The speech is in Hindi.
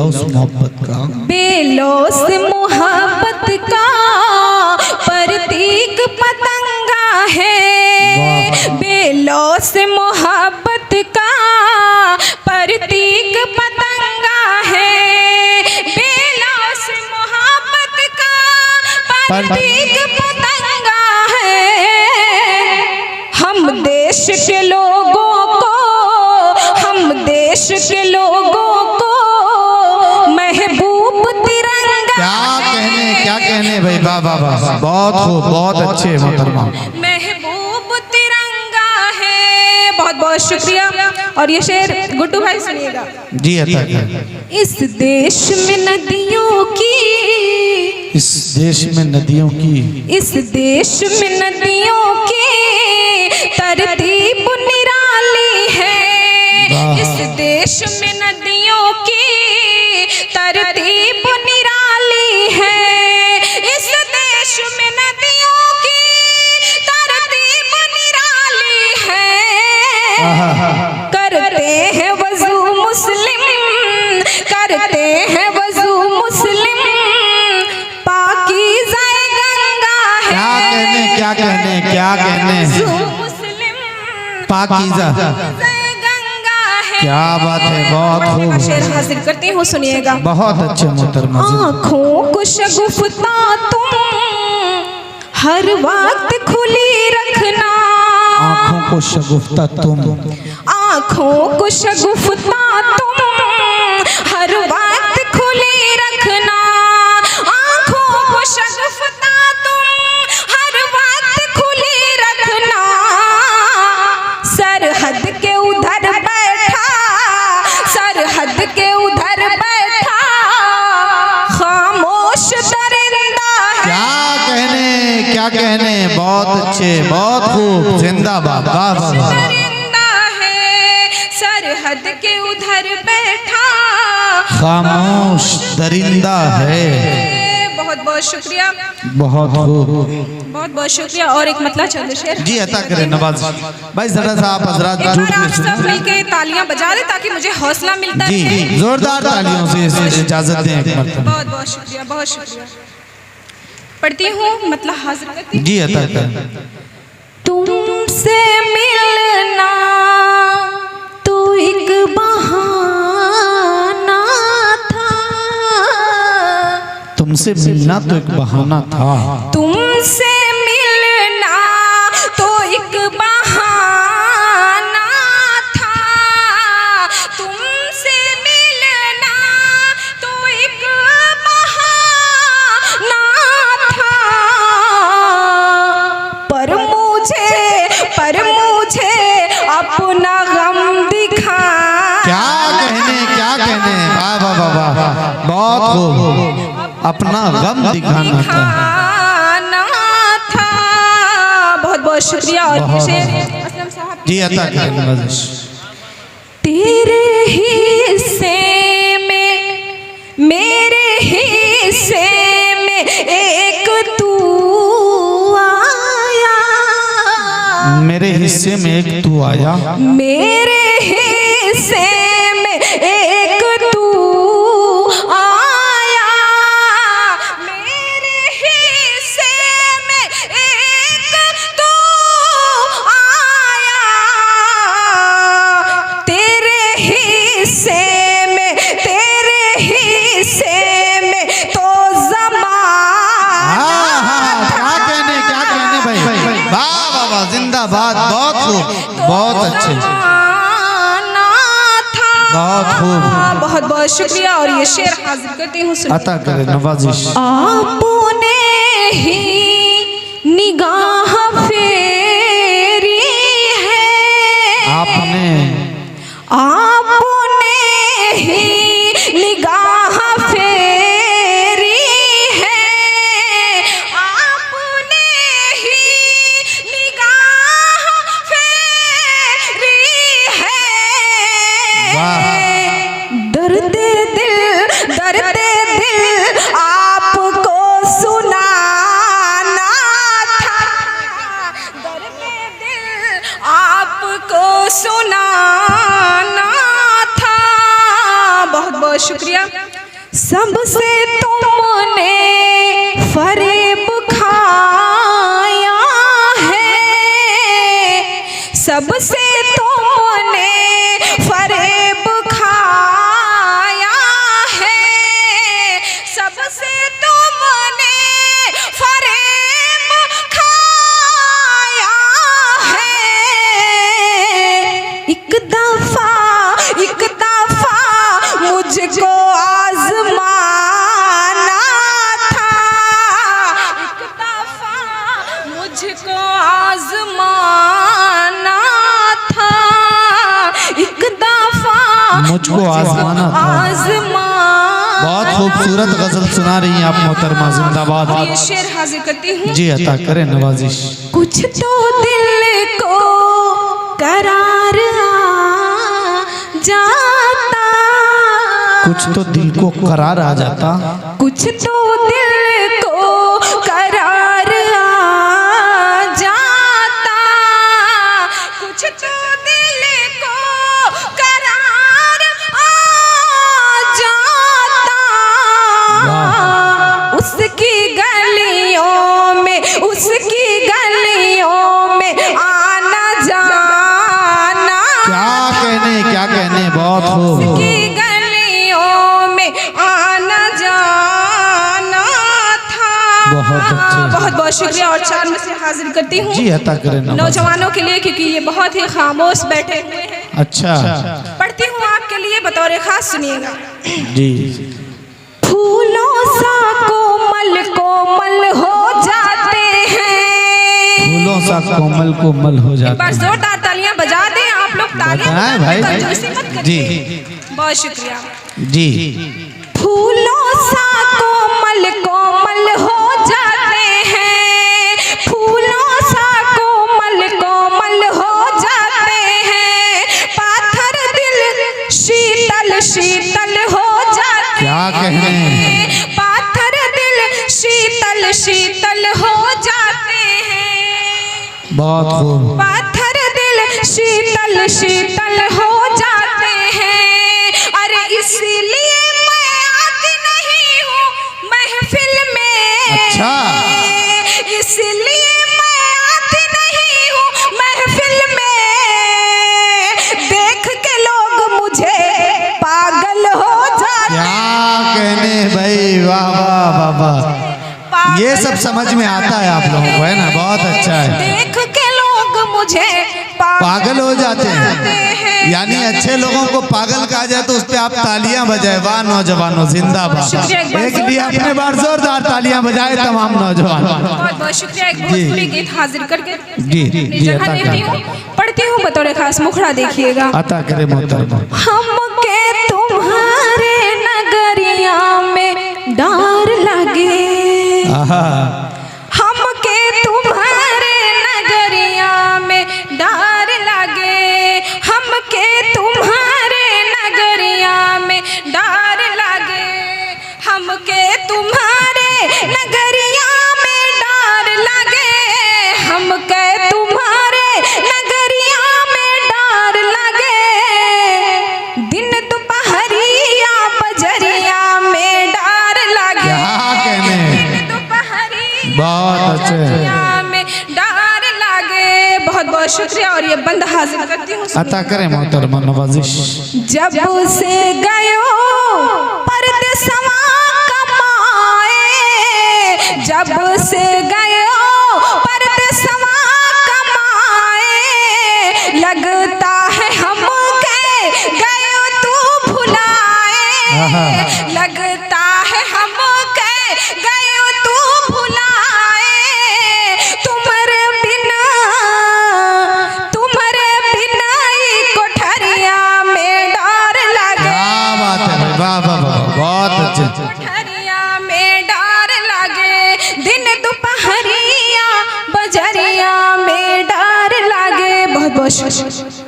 बेलौस मोहब्बत का, बेलौस मोहब्बत का प्रतीक पतंगा है। बेलौस मोहब्बत का प्रतीक पतंगा है। बेलौस मोहब्बत का प्रतीक पतंगा है। हम देश के लोगों को, हम देश के लोगों को महबूब तिरंगा। क्या कहने भाई, वाह वाह वाह, बहुत खूब, बहुत अच्छे मोहतरमा। महबूब तिरंगा है। बहुत बहुत शुक्रिया। और ये शेर गुड्डू भाई सुनिएगा जी। अता इस देश में नदियों की, इस देश में नदियों की, इस देश में नदियों की तरतीब निराली है। इस देश में नदियों की तरतीब निराली है। इस देश में नदियों की तरतीब निराली है। करते हैं वज़ू मुस्लिम, करते हैं वज़ू मुस्लिम, पाकीज़ा गंगा है। क्या कहने मुस्लिम पाकीज़ा, गंगा है। क्या बात है, बहुत खूब। शेर हाजिर करती हूँ, सुनिएगा। बहुत अच्छे मोहतरमा। आँखों को शगुफ्ता तुम हर वक्त खुली रखना। आँखों को शगुफ्ता तुम, आँखों को शगुफ्ता तुम हर वक्त खुली रखना। आँखों को शगुफ्ता तुम हर वक्त खुली रखना। सरहद के उधर बैठा, सरहद के उधर बैठा खामोश दरिंदा है। क्या कहने, बहुत अच्छे, बहुत खूब, जिंदाबाद, वाह वाह वाह। दरिंदा है, सरहद के उधर बैठा खामोश दरिंदा है। बहुत बहुत शुक्रिया, बहुत खूब, बहुत बहुत शुक्रिया। और एक मतलब चंद शेर जी अता करें नवाज भाई। जरा सा आप हजरात एक बार आप सब मिलके तालियां बजा दें ताकि मुझे हौसला मिलता जी, है। जोरदार तालियों से इजाजत दें एक मरतबा। बहुत बहुत शुक्रिया, बहुत शुक्रिया। पढ़ती हूँ, मतलब हाजिर करती हूँ। जी अता करें। तुमसे मिलना तो एक बहाना था। तुमसे मिलना तो एक बहाना था। तुमसे मिलना तो एक बहाना था। तुमसे मिलना तो एक बहाना था। पर मुझे अपना गम दिखा। क्या कहने, वाह वाह वाह वाह, बहुत खूब, अपना गम दिखाना था। बहुत बहुत शुक्रिया। और ये शेर असलम साहब जी अता करें नवाज। तेरे हिस्से में, मेरे हिस्से में एक तू आया। मेरे हिस्से में एक तू आया। मेरे हिस्से में एक तू आया। मेरे हिस्से में एक तू आया। तेरे हिस्से में, तेरे हिस्से में तो ज़माना। क्या कहने भाई, वाह वाह वाह, जिंदाबाद, बहुत खूब, बहुत अच्छे, बहुत खूब, बहुत बहुत शुक्रिया। और ये शेर हाजिर करती हूँ, अता करें नवाजिश। आपने ही निगाह फेरी है। आपने ही निगाह फेरी है। आपने ही निगाह फेरी है। दर्द दिल आपको सुनाना था। दर्द दिल आपको सुनाना था। बहुत बहुत शुक्रिया। सबसे तुमने फरेब खाया है, सबसे तुमने फरेब खाया है, सबसे तुमने फरेब खाया है। एक दफा मुझको आजमाना था, एक दफा मुझको आजमाना था, एक दफा मुझको आजमाना था। बहुत खूबसूरत गजल सुना रही हैं आप मोहतरमा, जिंदाबाद। ये शेर हाजिर करती हूँ। जी अता करें नवाजिश। कुछ तो दिल को करार आ जाता, कुछ तो दिल को करार आ जाता, कुछ तो दिल को करार आ जाता, कुछ तो दिल को करार आ जाता। उसकी गलियों में, उसकी गलियों में आना जाना, क्या कहने बहुत खूब। उसकी गलियों में आना जाना था। बहुत अच्छे। बहुत बहुत शुक्रिया और चार में से हाजिर करती हूँ जी अता करें नौजवानों के लिए, क्योंकि ये बहुत ही खामोश बैठे हुए हैं। अच्छा पढ़ती हूँ आपके लिए, बतौर खास सुनिएगा। जी। फूलों सा कोमल कोमल हो जाते हैं, फूलों सा कोमल कोमल हो एक जाते बार हैं। जोरदार तालियां बजा दें आप लोग। तालियां बजाएं भाई। कंजूसी मत करिए। जी बहुत शुक्रिया। जी। फूलों सा कोमल कोमल हो जाते हैं, फूलों सा कोमल कोमल हो जाते हैं, पाथर दिल शीतल शीतल हो जाते क्या कहने। हैं, पाथर दिल शीतल शीतल हो जाते हैं, बहुत खूब। पाथर दिल शीतल शीतल हो जाते हैं। अरे इसलिए मैं आती नहीं हूँ महफिल में, अच्छा। इसलिए मैं आती नहीं हूँ महफिल में, देख के लोग मुझे पागल हो जाते हैं। क्या कहने भाई, वाह वाह वाह वाह। ये सब समझ में आता है आप लोगों को, है ना। बहुत अच्छा है। देख के लोग मुझे पागल हो जाते हैं, यानी अच्छे लोगों को पागल कहा जाए तो उस पे आप तालियां बजाए। वाह नौजवानों, जिंदाबाद। एक लिए अपने बार जोरदार तालियां बजाए तमाम नौजवान। बहुत बहुत शुक्रिया। एक भोजपुरी गीत हाजिर करके जी अपनी जगह अता लेती हूँ, पढ़ती हूँ बतौर खास। मुखड़ा देखिएगा। अता करे मोहतरमा। हमके तुम्हारे नगरिया में डर लगे, हमके तुम्हारे नगरिया में डर लगे, हमके तुम्हारे नगरिया में डर लगे, हमके तुम्हारे नगरिया में डर लगे, हमके तुम्हारे नगरिया में डर लगे, दिन दोपहरिया बजरिया में डर लगे, दिन दोपहरिया बहुत अच्छे। में डर लगे। बहुत बहुत शुक्रिया और ये बंद हाजिर करती हूँ। अता करें मोहतरमा नवाजिश। जब से गयो परदेसवा कमाए, जब से गयो परदेसवा कमाए, लगता है हमके गयो तू भुलाए, लगता है हमके गयो तू भुलाए, तुम्हारे बिना ई कोठरिया में डर लगे। क्या बात है भाई, वाह वाह वाह, बहुत अच्छे। कोठरिया में डर लगे, दिन दोपहरिया बजरिया में डर लगे। बहुत बहुत शुक्रिया।